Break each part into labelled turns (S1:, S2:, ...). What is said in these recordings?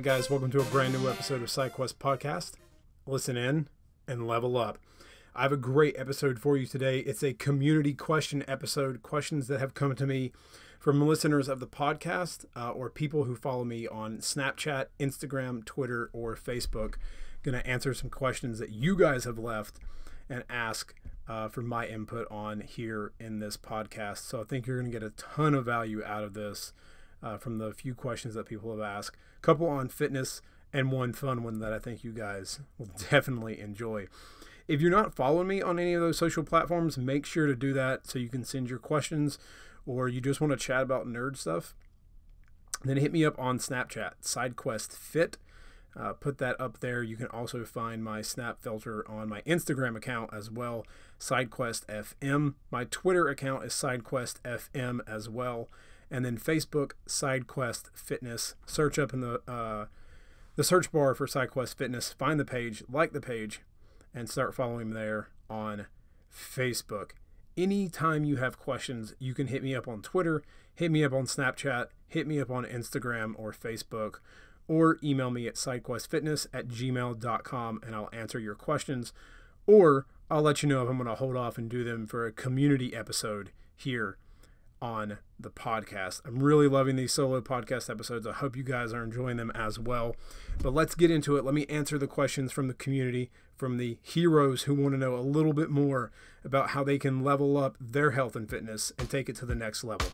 S1: guys, welcome to a brand new episode of SideQuest Podcast. Listen in and level up. I have a great episode for you today. It's a community question episode, questions that have come to me from listeners of the podcast or people who follow me on Snapchat, Instagram, Twitter, or Facebook. Going to answer some questions that you guys have left and ask for my input on here in this podcast. So I think you're going to get a ton of value out of this from the few questions that people have asked. A couple on fitness and one fun one that I think you guys will definitely enjoy. If you're not following me on any of those social platforms, make sure to do that so you can send your questions, or you just want to chat about nerd stuff. Then hit me up on Snapchat, SideQuest Fit. Put that up there. You can also find my Snap filter on my Instagram account as well, SideQuest FM. My Twitter account is SideQuest FM as well. And then Facebook, SideQuest Fitness. Search up in the search bar for SideQuest Fitness. Find the page, like the page, and start following me there on Facebook. Anytime you have questions, you can hit me up on Twitter, hit me up on Snapchat, hit me up on Instagram or Facebook, or email me at sidequestfitness@gmail.com and I'll answer your questions. Or I'll let you know if I'm going to hold off and do them for a community episode here on the podcast. I'm really loving these solo podcast episodes. I hope you guys are enjoying them as well. But let's get into it. Let me answer the questions from the community, from the heroes who want to know a little bit more about how they can level up their health and fitness and take it to the next level.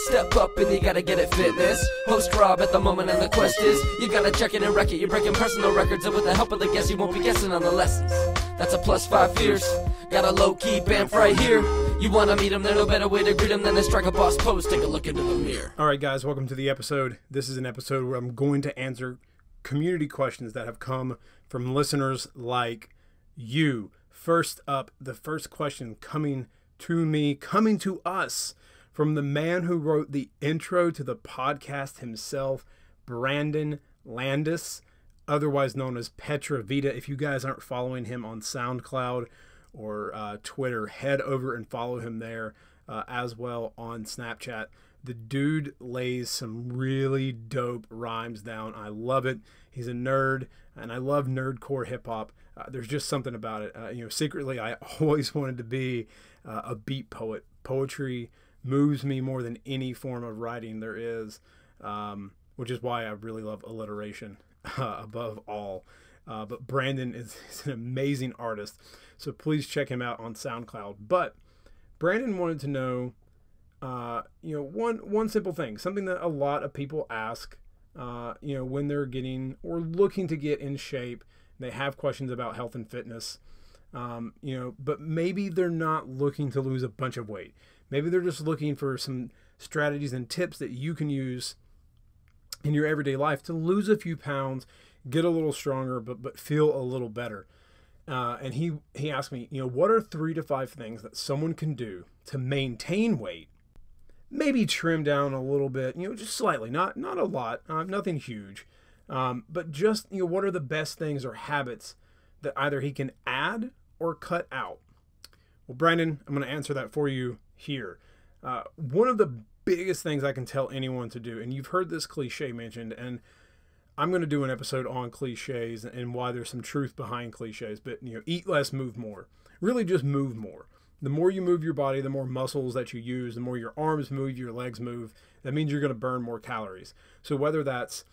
S2: Step up and you gotta get it fitness. Host Rob at the moment and the quest is you gotta check it and wreck it. You're breaking personal records and with the help of the guests you won't be guessing on the lessons. That's a +5 fierce. Got a low-key bamf right here. You wanna meet him, there's no better way to greet him than to strike a boss pose. Take a look into the mirror.
S1: Alright guys, welcome to the episode. This is an episode where I'm going to answer community questions that have come from listeners like you. First up, the first question coming to us from the man who wrote the intro to the podcast himself, Brandon Landis, otherwise known as Petravita. If you guys aren't following him on SoundCloud or Twitter, head over and follow him there as well on Snapchat. The dude lays some really dope rhymes down. I love it. He's a nerd, and I love nerdcore hip-hop. There's just something about it. Secretly, I always wanted to be a beat poet. Poetry moves me more than any form of writing there is, which is why I really love alliteration above all. But Brandon is an amazing artist, so please check him out on SoundCloud. But Brandon wanted to know, one simple thing, something that a lot of people ask, when they're getting or looking to get in shape. They have questions about health and fitness, but maybe they're not looking to lose a bunch of weight. Maybe they're just looking for some strategies and tips that you can use in your everyday life to lose a few pounds, get a little stronger, but feel a little better. And he asked me, what are 3 to 5 things that someone can do to maintain weight, maybe trim down a little bit, just slightly, not a lot, nothing huge, but just, what are the best things or habits that either he can add or cut out? Well, Brandon, I'm going to answer that for you here. One of the biggest things I can tell anyone to do, and you've heard this cliche mentioned, and I'm going to do an episode on cliches and why there's some truth behind cliches, but eat less, move more. Really just move more. The more you move your body, the more muscles that you use, the more your arms move, your legs move, that means you're going to burn more calories. So whether that's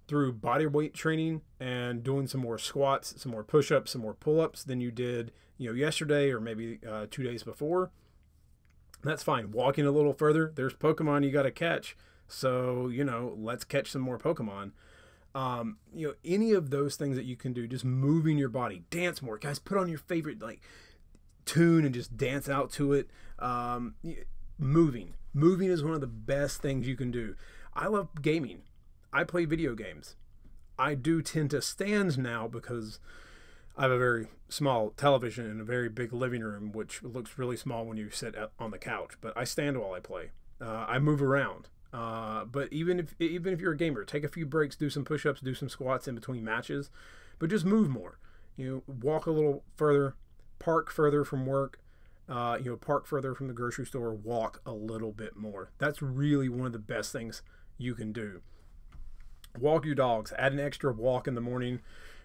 S1: through body weight training and doing some more squats, some more push-ups, some more pull-ups than you did, yesterday or maybe 2 days before, that's fine. Walking a little further, there's Pokemon you got to catch. So, let's catch some more Pokemon. Any of those things that you can do, just moving your body, dance more. Guys, put on your favorite tune and just dance out to it. Moving is one of the best things you can do. I love gaming. I play video games. I do tend to stand now because I have a very small television and a very big living room, which looks really small when you sit on the couch, but I stand while I play. I move around. But even if you're a gamer, take a few breaks, do some push-ups, do some squats in between matches, but just move more. Walk a little further, park further from work, park further from the grocery store, walk a little bit more. That's really one of the best things you can do. Walk your dogs. Add an extra walk in the morning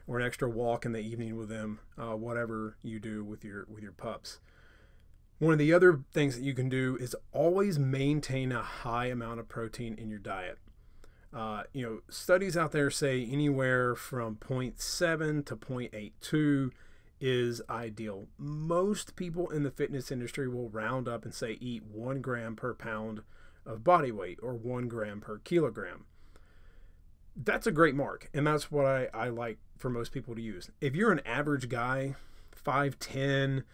S1: or an extra walk in the evening with them, whatever you do with your pups. One of the other things that you can do is always maintain a high amount of protein in your diet. Studies out there say anywhere from 0.7 to 0.82 is ideal. Most people in the fitness industry will round up and say eat 1 gram per pound of body weight or 1 gram per kilogram. That's a great mark, and that's what I like for most people to use. If you're an average guy, 5'10",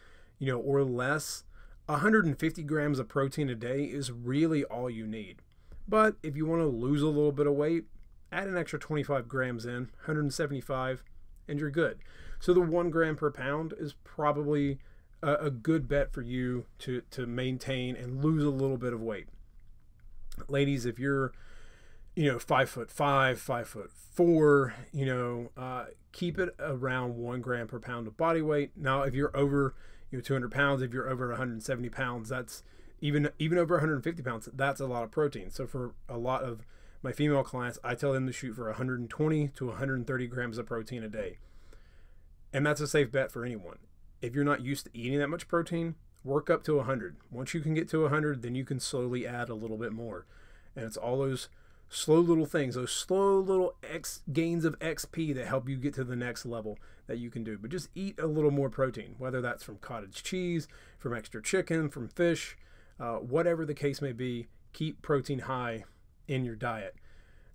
S1: or less, 150 grams of protein a day is really all you need. But if you want to lose a little bit of weight, add an extra 25 grams in, 175, and you're good. So the 1 gram per pound is probably a good bet for you to maintain and lose a little bit of weight. Ladies, if you're 5'5", 5'4", keep it around 1 gram per pound of body weight. Now, if you're over 200 pounds, if you're over 170 pounds, that's even over 150 pounds, that's a lot of protein. So for a lot of my female clients, I tell them to shoot for 120 to 130 grams of protein a day. And that's a safe bet for anyone. If you're not used to eating that much protein, work up to 100. Once you can get to 100, then you can slowly add a little bit more. And it's all those slow little things, those slow little gains of XP that help you get to the next level that you can do. But just eat a little more protein, whether that's from cottage cheese, from extra chicken, from fish, whatever the case may be. Keep protein high in your diet.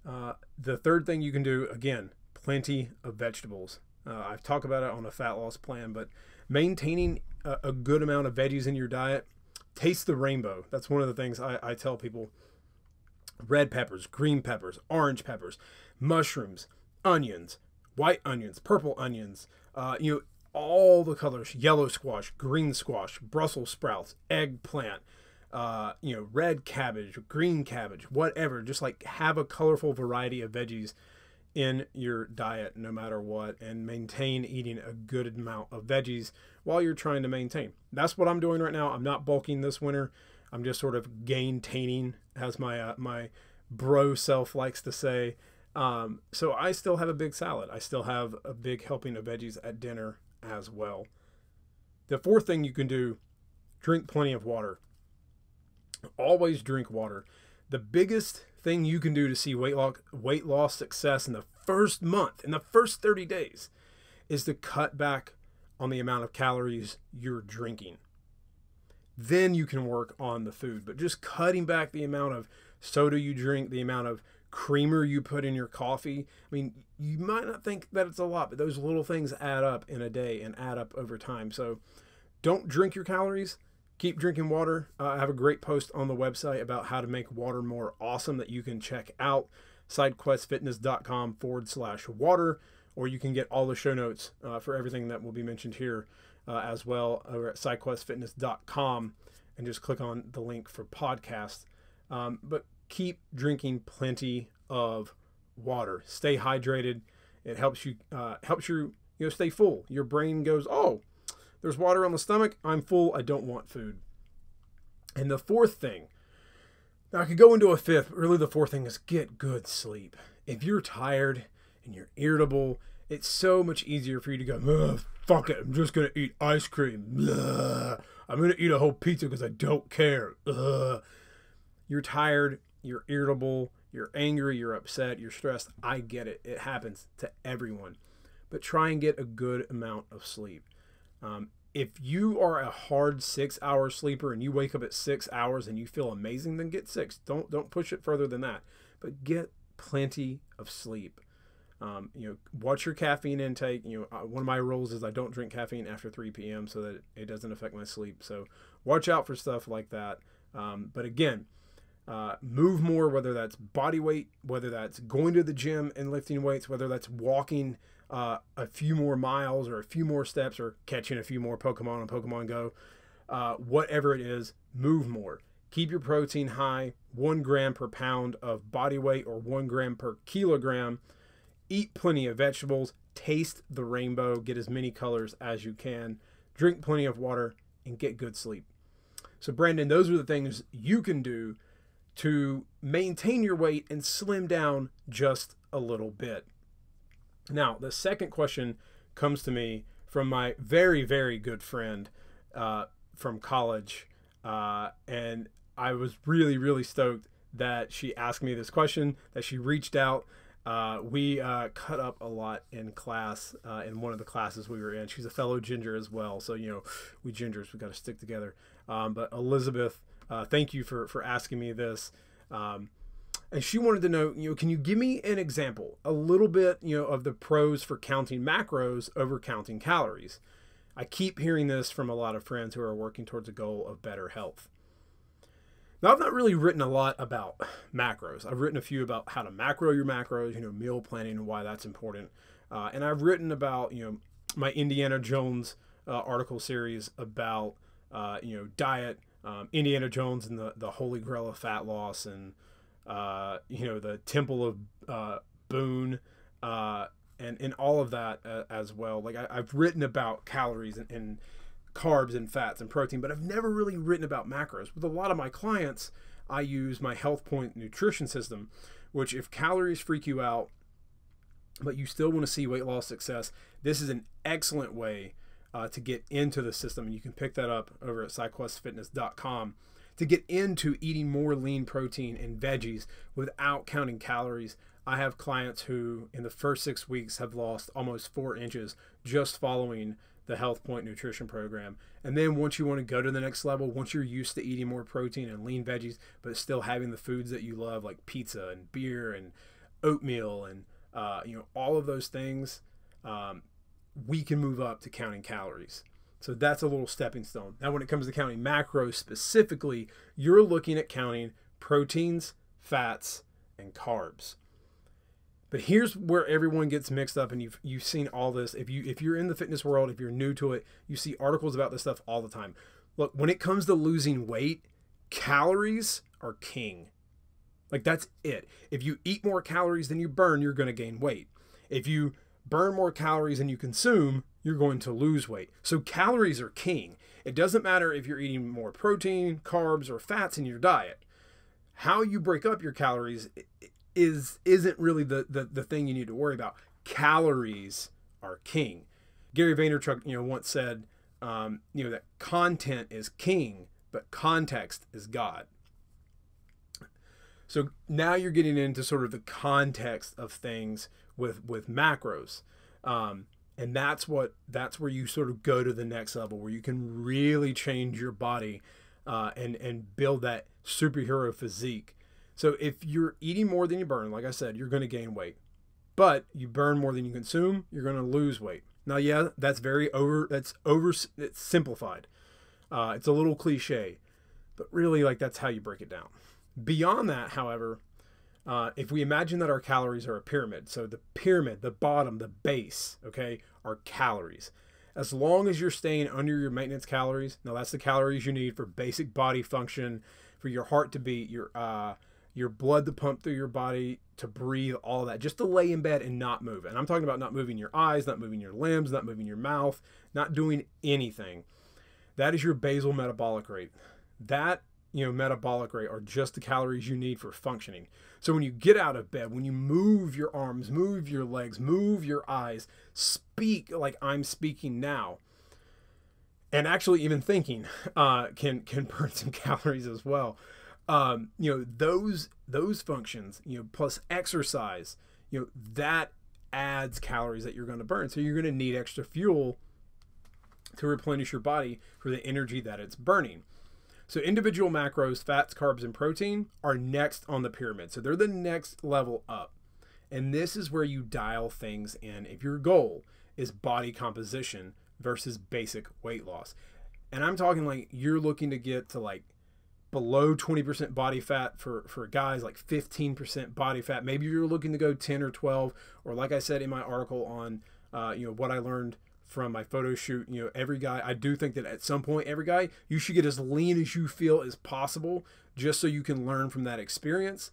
S1: The third thing you can do, again, plenty of vegetables. I've talked about it on a fat loss plan, but maintaining a good amount of veggies in your diet. Taste the rainbow. That's one of the things I tell people. Red peppers, green peppers, orange peppers, mushrooms, onions, white onions, purple onions, all the colors, yellow squash, green squash, Brussels sprouts, eggplant, red cabbage, green cabbage, whatever. Just like have a colorful variety of veggies in your diet no matter what, and maintain eating a good amount of veggies while you're trying to maintain. That's what I'm doing right now. I'm not bulking this winter. I'm just sort of gaintaining, as my bro self likes to say. So I still have a big salad. I still have a big helping of veggies at dinner as well. The fourth thing you can do, drink plenty of water. Always drink water. The biggest thing you can do to see weight loss success in the first month, in the first 30 days, is to cut back on the amount of calories you're drinking. Then you can work on the food, but just cutting back the amount of soda you drink, the amount of creamer you put in your coffee. I mean, you might not think that it's a lot, but those little things add up in a day and add up over time. So don't drink your calories. Keep drinking water. I have a great post on the website about how to make water more awesome that you can check out. sidequestfitness.com/water, or you can get all the show notes for everything that will be mentioned here as well over at sidequestfitness.com, and just click on the link for podcast. But keep drinking plenty of water. Stay hydrated. It helps you stay full. Your brain goes, oh, there's water on the stomach. I'm full. I don't want food. And the fourth thing, now I could go into a fifth, but really the fourth thing is get good sleep. If you're tired and you're irritable, it's so much easier for you to go, fuck it, I'm just going to eat ice cream. Ugh. I'm going to eat a whole pizza because I don't care. Ugh. You're tired, you're irritable, you're angry, you're upset, you're stressed. I get it. It happens to everyone. But try and get a good amount of sleep. If you are a hard 6-hour sleeper and you wake up at 6 hours and you feel amazing, then get 6. Don't push it further than that. But get plenty of sleep. Watch your caffeine intake. One of my rules is I don't drink caffeine after 3 p.m. so that it doesn't affect my sleep. So watch out for stuff like that. But again, move more, whether that's body weight, whether that's going to the gym and lifting weights, whether that's walking a few more miles or a few more steps or catching a few more Pokemon on Pokemon Go. Whatever it is, move more. Keep your protein high, 1 gram per pound of body weight or 1 gram per kilogram. Eat plenty of vegetables. Taste the rainbow. Get as many colors as you can. Drink plenty of water and get good sleep. So Brandon, those are the things you can do to maintain your weight and slim down just a little bit. Now, the second question comes to me from my very, very good friend from college. And I was really, really stoked that she asked me this question, that she reached out. We cut up a lot in class, in one of the classes we were in. She's a fellow ginger as well. So, we gingers, we got to stick together. But Elizabeth, thank you for asking me this. And she wanted to know, can you give me an example, a little bit, of the pros for counting macros over counting calories? I keep hearing this from a lot of friends who are working towards a goal of better health. Now, I've not really written a lot about macros. I've written a few about how to macro your macros, meal planning and why that's important. And I've written about, my Indiana Jones article series about, diet, Indiana Jones and the Holy Grail of fat loss, and, the Temple of Boon, and all of that as well. Like I've written about calories and carbs and fats and protein, but I've never really written about macros. With a lot of my clients, I use my Health Point nutrition system, which if calories freak you out, but you still want to see weight loss success, this is an excellent way to get into the system. And you can pick that up over at SideQuestFitness.com to get into eating more lean protein and veggies without counting calories. I have clients who in the first 6 weeks have lost almost 4 inches just following the Health Point nutrition program. And then once you want to go to the next level, once you're used to eating more protein and lean veggies, but still having the foods that you love, like pizza and beer and oatmeal and all of those things, we can move up to counting calories. So that's a little stepping stone. Now, when it comes to counting macros specifically, you're looking at counting proteins, fats, and carbs. But here's where everyone gets mixed up, and you've seen all this. If you're in the fitness world, if you're new to it, you see articles about this stuff all the time. Look, when it comes to losing weight, calories are king. Like, that's it. If you eat more calories than you burn, you're going to gain weight. If you burn more calories than you consume, you're going to lose weight. So calories are king. It doesn't matter if you're eating more protein, carbs, or fats in your diet. How you break up your calories isn't really the thing you need to worry about. Calories are king. Gary Vaynerchuk, once said, that content is king, but context is God. So now you're getting into sort of the context of things with macros. And that's where you sort of go to the next level, where you can really change your body and build that superhero physique. So if you're eating more than you burn, like I said, you're going to gain weight. But you burn more than you consume, you're going to lose weight. Now, yeah, that's it's simplified. It's a little cliche, but really, that's how you break it down. Beyond that, however, if we imagine that our calories are a pyramid, so the pyramid, the bottom, the base, okay, are calories. As long as you're staying under your maintenance calories, now that's the calories you need for basic body function, for your heart to beat, your blood to pump through your body, to breathe, all that, just to lay in bed and not move. And I'm talking about not moving your eyes, not moving your limbs, not moving your mouth, not doing anything. That is your basal metabolic rate. That metabolic rate are just the calories you need for functioning. So when you get out of bed, when you move your arms, move your legs, move your eyes, speak like I'm speaking now, and actually even thinking can burn some calories as well. Those functions, plus exercise, that adds calories that you're going to burn. So you're going to need extra fuel to replenish your body for the energy that it's burning. So individual macros, fats, carbs, and protein are next on the pyramid. So they're the next level up. And this is where you dial things in if your goal is body composition versus basic weight loss. And I'm talking like you're looking to get to below 20% body fat for guys, 15% body fat. Maybe you're looking to go 10 or 12, or like I said in my article on what I learned from my photo shoot, every guy, I do think that at some point, every guy, you should get as lean as you feel as possible, just so you can learn from that experience.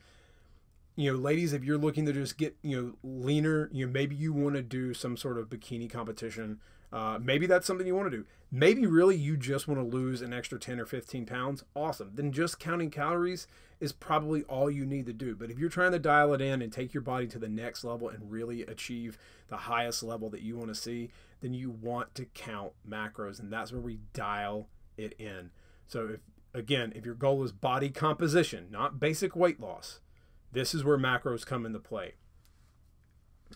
S1: Ladies, if you're looking to just get, leaner, maybe you want to do some sort of bikini competition. Maybe that's something you want to do. Maybe really you just want to lose an extra 10 or 15 pounds. Awesome. Then just counting calories is probably all you need to do. But if you're trying to dial it in and take your body to the next level and really achieve the highest level that you want to see, then you want to count macros. And that's where we dial it in. So if your goal is body composition, not basic weight loss, this is where macros come into play.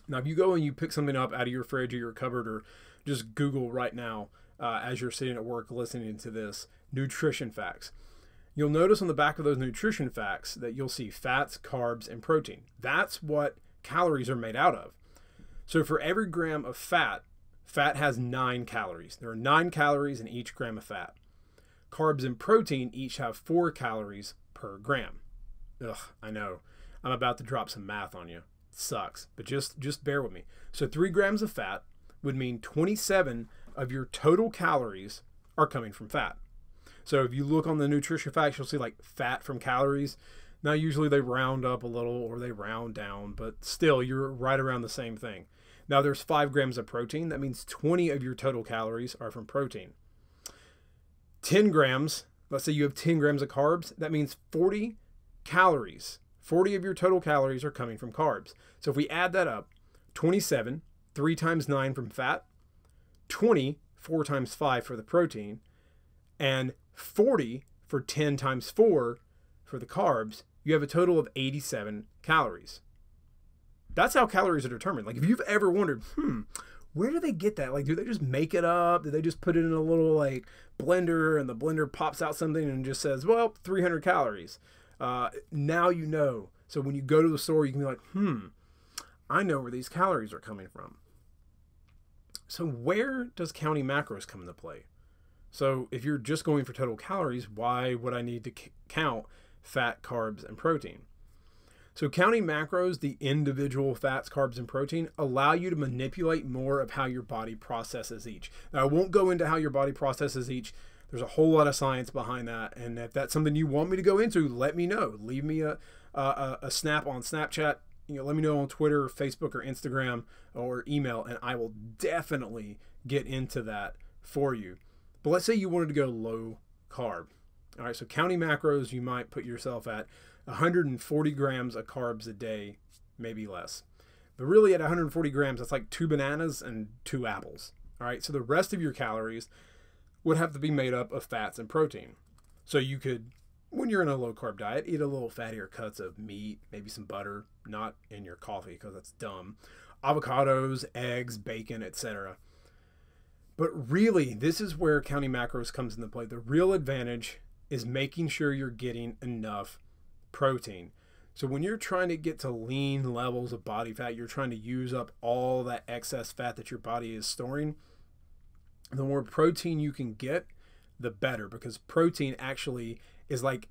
S1: Now, if you go and you pick something up out of your fridge or your cupboard, or just Google right now as you're sitting at work listening to this, nutrition facts, you'll notice on the back of those nutrition facts that you'll see fats, carbs, and protein. That's what calories are made out of. So for every gram of fat, fat has 9 calories. There are 9 calories in each gram of fat. Carbs and protein each have 4 calories per gram. Ugh, I know. I'm about to drop some math on you. It sucks, but just bear with me. So 3 grams of fat would mean 27 of your total calories are coming from fat. So if you look on the nutrition facts, you'll see like fat from calories. Now usually they round up a little or they round down, but still you're right around the same thing. Now there's 5 grams of protein. That means 20 of your total calories are from protein. 10 grams, let's say you have 10 grams of carbs. That means 40 calories. 40 of your total calories are coming from carbs. So if we add that up, 27, 3 times 9 from fat, 20, 4 times 5 for the protein, and 40 for 10 times 4 for the carbs, you have a total of 87 calories. That's how calories are determined. Like if you've ever wondered, where do they get that? Like, do they just make it up? Do they just put it in a little like blender and the blender pops out something and just says, well, 300 calories. Now you know. So when you go to the store, you can be like, I know where these calories are coming from. So where does counting macros come into play? So if you're just going for total calories, why would I need to count fat, carbs, and protein? So counting macros, the individual fats, carbs, and protein, allow you to manipulate more of how your body processes each. Now, I won't go into how your body processes each. There's a whole lot of science behind that. And if that's something you want me to go into, let me know. Leave me a snap on Snapchat. Let me know on Twitter, or Facebook, or Instagram, or email, and I will definitely get into that for you. But let's say you wanted to go low carb. All right, so counting macros, you might put yourself at 140 grams of carbs a day, maybe less. But really at 140 grams, that's like 2 bananas and 2 apples. All right, so the rest of your calories would have to be made up of fats and protein. So you could, when you're in a low carb diet, eat a little fattier cuts of meat, maybe some butter, not in your coffee because that's dumb, avocados, eggs, bacon, etc. But really, this is where counting macros comes into play. The real advantage is making sure you're getting enough protein. So when you're trying to get to lean levels of body fat, you're trying to use up all that excess fat that your body is storing, the more protein you can get, the better, because protein actually is like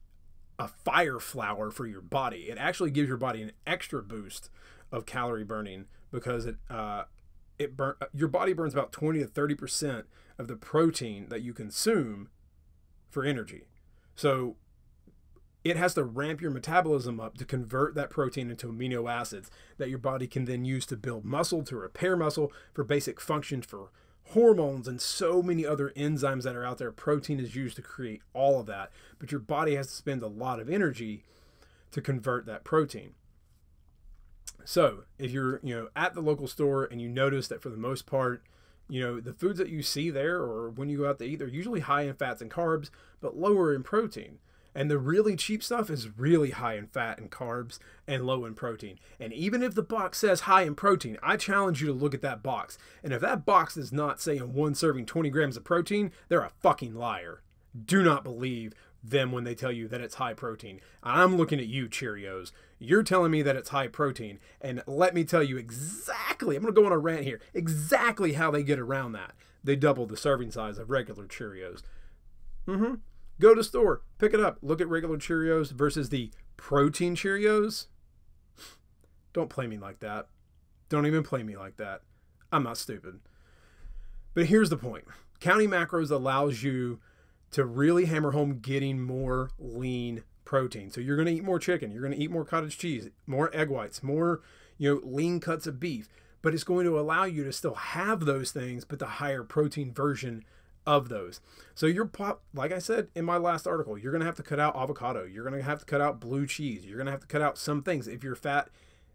S1: a fire flower for your body. It actually gives your body an extra boost of calorie burning because your body burns about 20 to 30% of the protein that you consume for energy. So it has to ramp your metabolism up to convert that protein into amino acids that your body can then use to build muscle, to repair muscle, for basic functions, for hormones, and so many other enzymes that are out there. Protein is used to create all of that, but your body has to spend a lot of energy to convert that protein. So if you're at the local store and you notice that for the most part, the foods that you see there or when you go out to eat, they're usually high in fats and carbs, but lower in protein. And the really cheap stuff is really high in fat and carbs and low in protein. And even if the box says high in protein, I challenge you to look at that box. And if that box does not say in one serving 20 grams of protein, they're a fucking liar. Do not believe them when they tell you that it's high protein. I'm looking at you, Cheerios. You're telling me that it's high protein. And let me tell you exactly, I'm going to go on a rant here, exactly how they get around that. They double the serving size of regular Cheerios. Go to the store, pick it up, look at regular Cheerios versus the protein Cheerios. Don't play me like that. Don't even play me like that. I'm not stupid. But here's the point. Counting macros allows you to really hammer home getting more lean protein. So you're going to eat more chicken. You're going to eat more cottage cheese, more egg whites, more lean cuts of beef. but it's going to allow you to still have those things, but the higher protein version of those. So like I said in my last article, you're going to have to cut out avocado. You're going to have to cut out blue cheese. You're going to have to cut out some things. If your fat,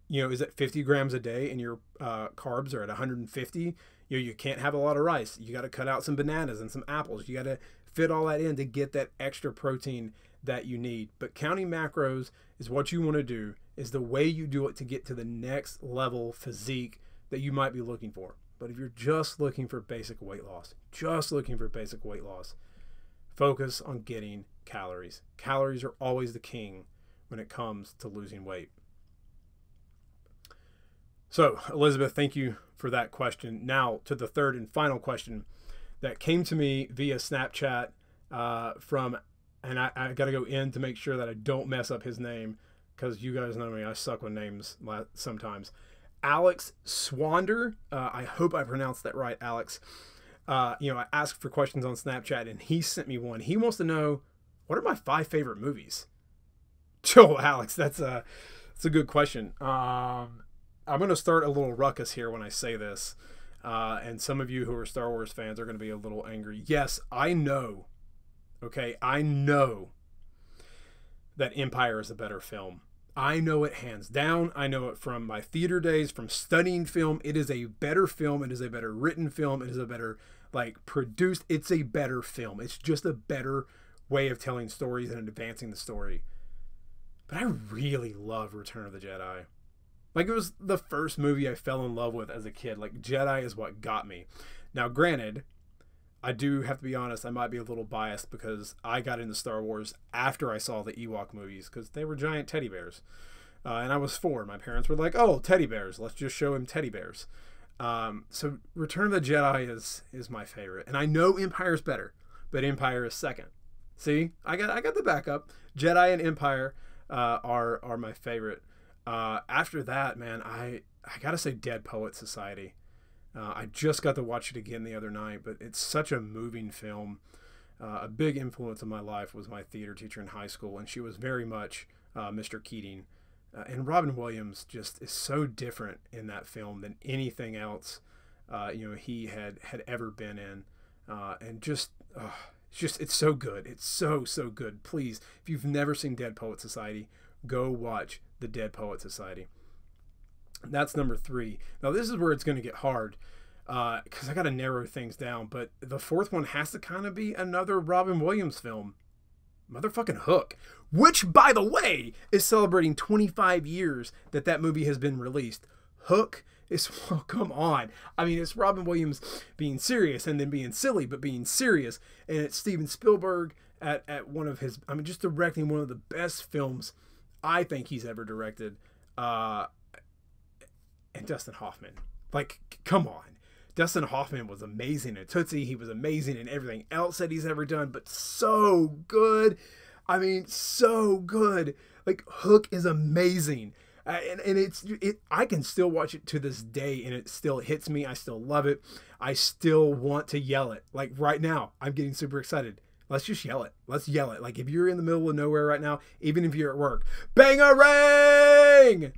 S1: is at 50 grams a day and your carbs are at 150, you can't have a lot of rice. You got to cut out some bananas and some apples. You got to fit all that in to get that extra protein that you need. But counting macros is what you want to do, is the way you do it to get to the next level physique that you might be looking for. But if you're just looking for basic weight loss, focus on getting calories. Calories are always the king when it comes to losing weight. So, Elizabeth, thank you for that question. Now to the third and final question that came to me via Snapchat from, and I got to go in to make sure that I don't mess up his name, because you guys know me, I suck with names sometimes. Alex Swander, I hope I pronounced that right, Alex. I asked for questions on Snapchat, and he sent me one. He wants to know, what are my 5 favorite movies? Oh, Alex, that's a good question. I'm going to start a little ruckus here when I say this, and some of you who are Star Wars fans are going to be a little angry. Yes, I know, okay, I know that Empire is a better film. I know it hands down. I know it from my theater days, from studying film. It is a better film. It is a better written film. It is a better, produced. It's a better film. It's just a better way of telling stories and advancing the story. But I really love Return of the Jedi. It was the first movie I fell in love with as a kid. Jedi is what got me. Now, granted, I do have to be honest, I might be a little biased because I got into Star Wars after I saw the Ewok movies, because they were giant teddy bears. And I was 4. My parents were like, oh, teddy bears. Let's just show him teddy bears. So Return of the Jedi is my favorite. And I know Empire's better, but Empire is second. See, I got the backup. Jedi and Empire are my favorite. After that, man, I gotta say Dead Poet Society. I just got to watch it again the other night, but it's such a moving film. A big influence in my life was my theater teacher in high school, and she was very much Mr. Keating. And Robin Williams just is so different in that film than anything else he had ever been in. And it's so good. It's so good. Please, if you've never seen Dead Poet Society, go watch the Dead Poet Society. That's number 3. Now this is where it's going to get hard, because I got to narrow things down. But the 4th one has to kind of be another Robin Williams film, motherfucking Hook, which, by the way, is celebrating 25 years that movie has been released. Hook is, well, come on. I mean, it's Robin Williams being serious and then being silly, but being serious. And it's Steven Spielberg at one of his, just directing one of the best films I think he's ever directed. And Dustin Hoffman. Come on. Dustin Hoffman was amazing in Tootsie. He was amazing in everything else that he's ever done, but so good. So good. Hook is amazing. And I can still watch it to this day, and it still hits me. I still love it. I still want to yell it. Right now, I'm getting super excited. Let's just yell it. Let's yell it. If you're in the middle of nowhere right now, even if you're at work, bang-a-rang!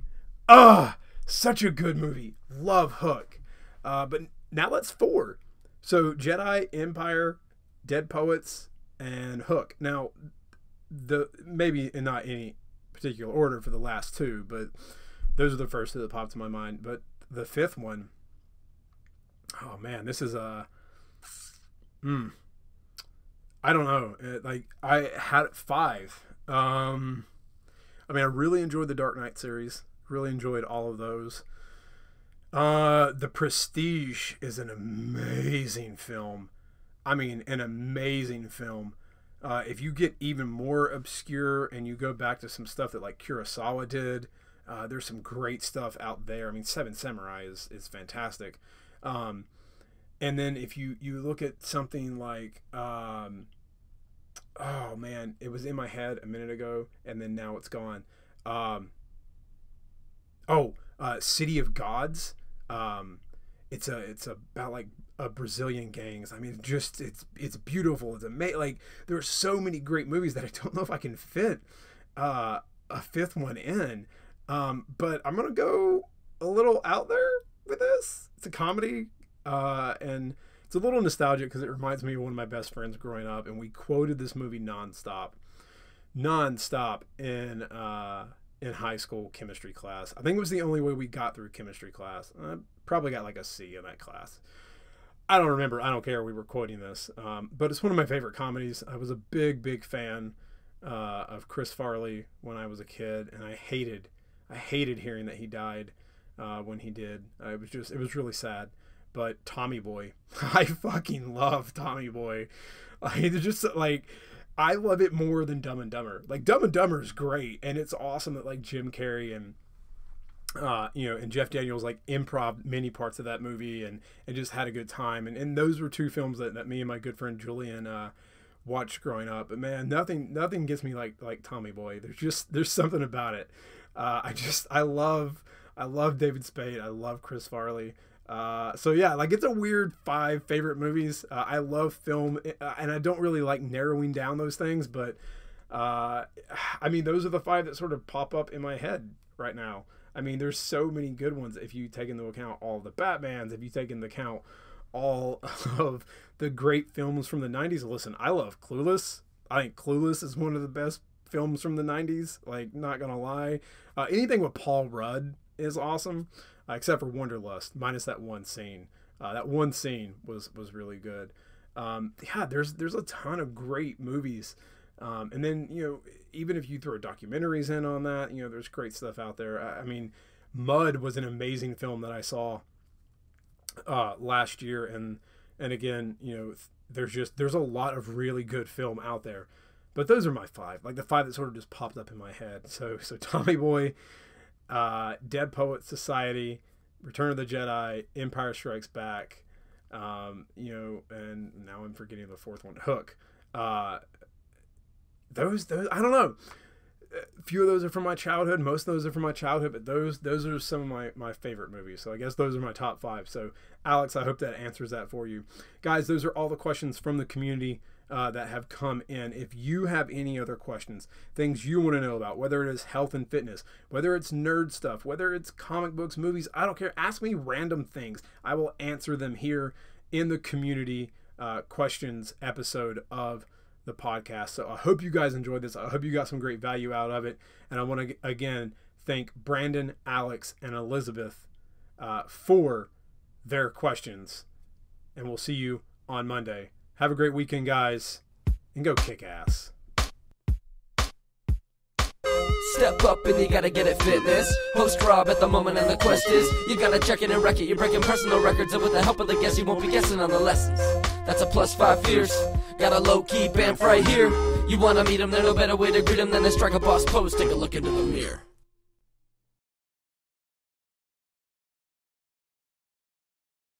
S1: Such a good movie. Love Hook. But now that's 4. So Jedi, Empire, Dead Poets, and Hook. Now, maybe in not any particular order for the last 2, but those are the first 2 that popped to my mind. But the 5th one, oh man, this is I don't know. I had 5. I really enjoyed the Dark Knight series. Really enjoyed all of those. The Prestige is an amazing film. An amazing film. If you get even more obscure and you go back to some stuff that Kurosawa did, there's some great stuff out there. Seven Samurai is fantastic. And then if you look at something oh man, it was in my head a minute ago and then now it's gone. City of Gods. It's about a Brazilian gangs. It's beautiful. It's amazing. There are so many great movies that I don't know if I can fit a 5th one in. But I'm gonna go a little out there. with this. It's a comedy, and it's a little nostalgic because it reminds me of one of my best friends growing up, and we quoted this movie nonstop in high school chemistry class. I think it was the only way we got through chemistry class. I probably got like a C in that class. I don't remember. I don't care. We were quoting this, but it's one of my favorite comedies. I was a big fan of Chris Farlow when I was a kid, and I hated hearing that he died when he did. It was really sad. But Tommy Boy, I fucking love Tommy Boy. I love it more than Dumb and Dumber. Like, Dumb and Dumber is great, and it's awesome that like Jim Carrey and and Jeff Daniels like improv many parts of that movie and just had a good time. And those were two films that me and my good friend Julian watched growing up. But man, nothing gets me like Tommy Boy. There's something about it. I love David Spade. I love Chris Farley. So yeah, like, it's a weird 5 favorite movies. I love film, and I don't really like narrowing down those things, but I mean, those are the 5 that sort of pop up in my head right now. I mean, there's so many good ones if you take into account all the Batmans, if you take into account all of the great films from the 90s. Listen, I love Clueless. I think Clueless is one of the best films from the 90s, like, not gonna lie. Anything with Paul Rudd is awesome, except for Wanderlust, minus that one scene. That one scene was really good. Yeah, there's a ton of great movies. And then, even if you throw documentaries in on that, there's great stuff out there. I mean, Mud was an amazing film that I saw last year, and again, there's a lot of really good film out there. But those are my 5, like the 5 that sort of just popped up in my head. So Tommy Boy, Dead Poets Society, Return of the Jedi, Empire Strikes Back, and now I'm forgetting the 4th one, Hook. Those I don't know. A few of those are from my childhood. Most of those are from my childhood, but those are some of my favorite movies. So I guess those are my top 5. So Alex, I hope that answers that for you. Guys, those are all the questions from the community that have come in. If you have any other questions, things you want to know about, whether it is health and fitness, whether it's nerd stuff, whether it's comic books, movies, I don't care. Ask me random things. I will answer them here in the community questions episode of the podcast. So I hope you guys enjoyed this. I hope you got some great value out of it. And I want to again thank Brandon, Alex, and Elizabeth for their questions. And we'll see you on Monday. Have a great weekend, guys, and go kick ass.
S2: Step up and you gotta get it fitness. Host Rob at the moment and the quest is you gotta check it and wreck it. You're breaking personal records, and with the help of the guest you won't be guessing on the lessons. That's a +5 fierce. Got a low-key bamf right here. You wanna meet him, there's no better way to greet him than to strike a boss pose. Take a look into the mirror.